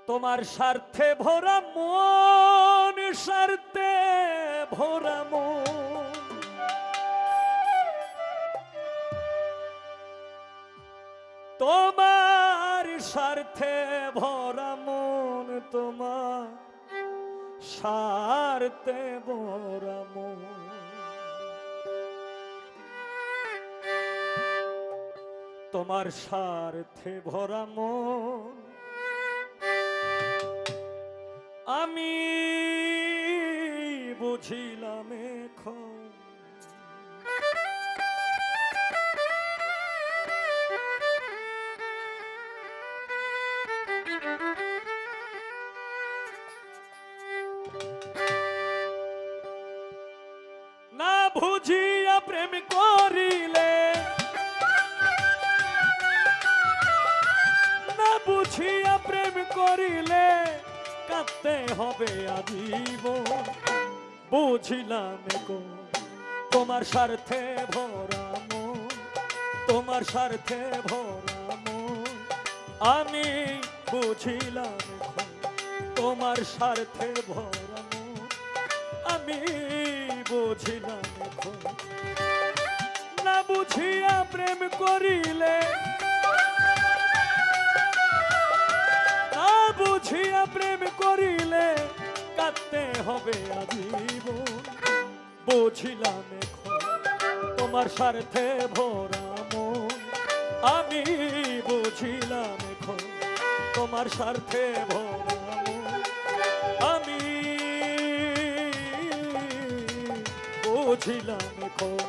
তোমার স্বার্থে ভরা মন, স্বার্থে ভরা মন, তোমার স্বার্থে ভরা মন, তোমার স্বার্থে ভরা মন, তোমার স্বার্থে ভরা মন আমি বুঝিলাম এখন। না বুঝিয়া প্রেম করিলে, না বুঝিয়া প্রেম করিলে কাঁদতে হবে আজীবন। বুঝিলাম এখন তোমার স্বার্থে ভরা মন, তোমার স্বার্থে ভরা মন আমি বুঝিলাম এখন তোমার স্বার্থে ভরা মন আমি বুঝিলাম এখন। না বুঝিয়া প্রেম করিলে, না বুঝিয়া প্রেম করিলে কাঁদতে হবে আজীবন। বুঝিলাম এখন তোমার স্বার্থে ভরা মন আমি বুঝিলাম এখন তোমার স্বার্থে ভরা মন আমি বুঝিলাম এখন।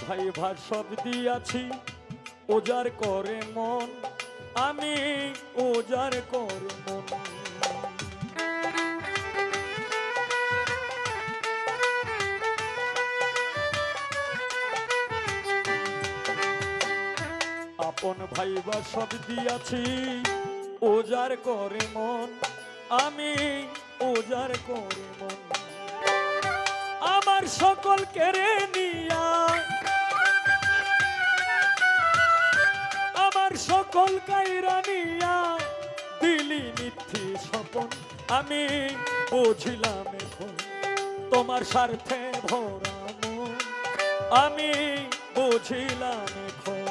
ভাই ভার সব দিয়াছি ওজার করে মন আমি ওজার করে মন। আপন ভাই ভার সব দিয়াছি ওজার করে মন আমি ওজার করে মন। আমার সকল কেড়ে নিয়া, আমার সকল কাইরা নিয়া দিলি মিথ্যি স্বপন আমি বুঝিলাম এখন তোমার স্বার্থে ভরা মন আমি বুঝিলাম এখন।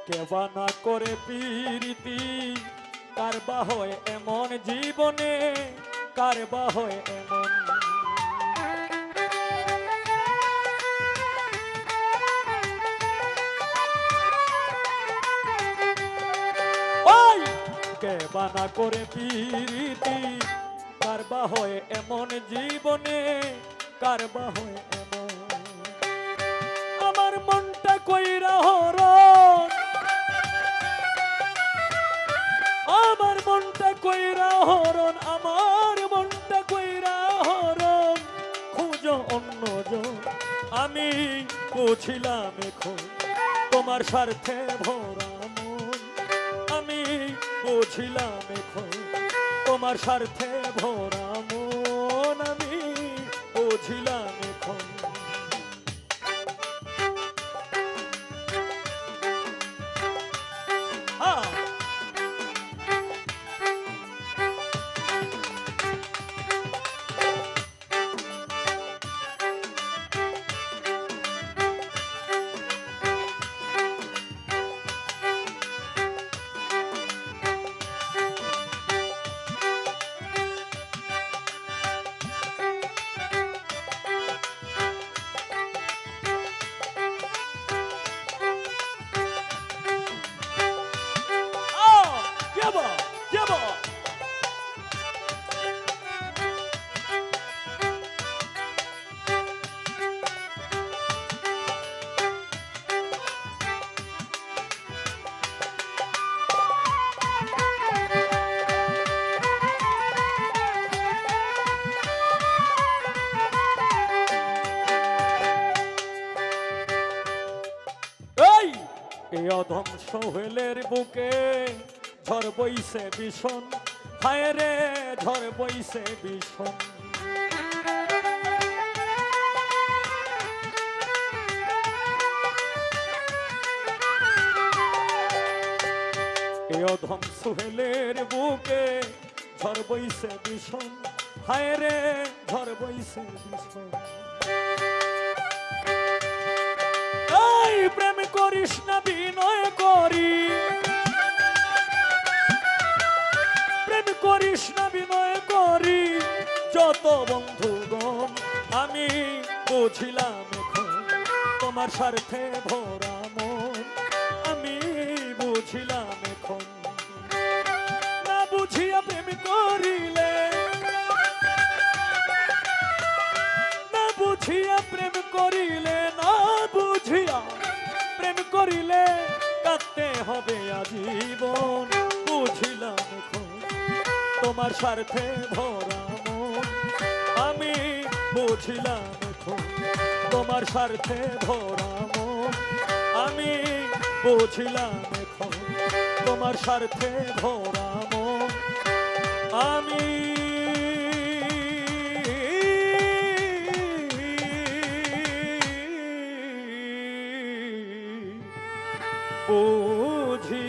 কেবানা করে প্রীতি কারবা হয় এমন জীবনে, কারবা হয় এমন। ওই কেবানা করে প্রীতি কারবা হয় এমন জীবনে, কারবা হয় এমন। আমার মনটা কইরা হরণ, আমার মনটা কইরা হরণ, আমার মনটা কইরা হরণ বুঝিলাম এখন তোমার স্বার্থে ভরা মন, আমি বুঝিলাম এখন তোমার স্বার্থে ভরা মন, আমি বুঝিলাম এখন। এই অধম সোহেলের বুকে ঝড় বইছে ভীষণ, হায় রে ঝড় বইছে ভীষণ। এই অধম সোহেলের বুকে ঝড় বইছে ভীষণ, হায় রে ঝড় বইছে ভীষণ। প্রেম করিস না বিনয় করি, প্রেম করিস না বিনয় করি, যত বন্ধুগণ আমি বুঝিলাম এখন তোমার স্বার্থে ভরা মন, আমি বুঝিলাম এখন। না বুঝিয়া প্রেম করিলে, না বুঝিয়া প্রেম করিলে, না বুঝিয়া প্রেম করিলে কাঁদতে হবে আজীবন, বুঝিলাম এখন তোমার স্বার্থে ভরা মন, আমি বুঝিলাম এখন তোমার স্বার্থে ভরা মন, আমি বুঝিলাম এখন তোমার স্বার্থে ভরা মন, আমি বুঝি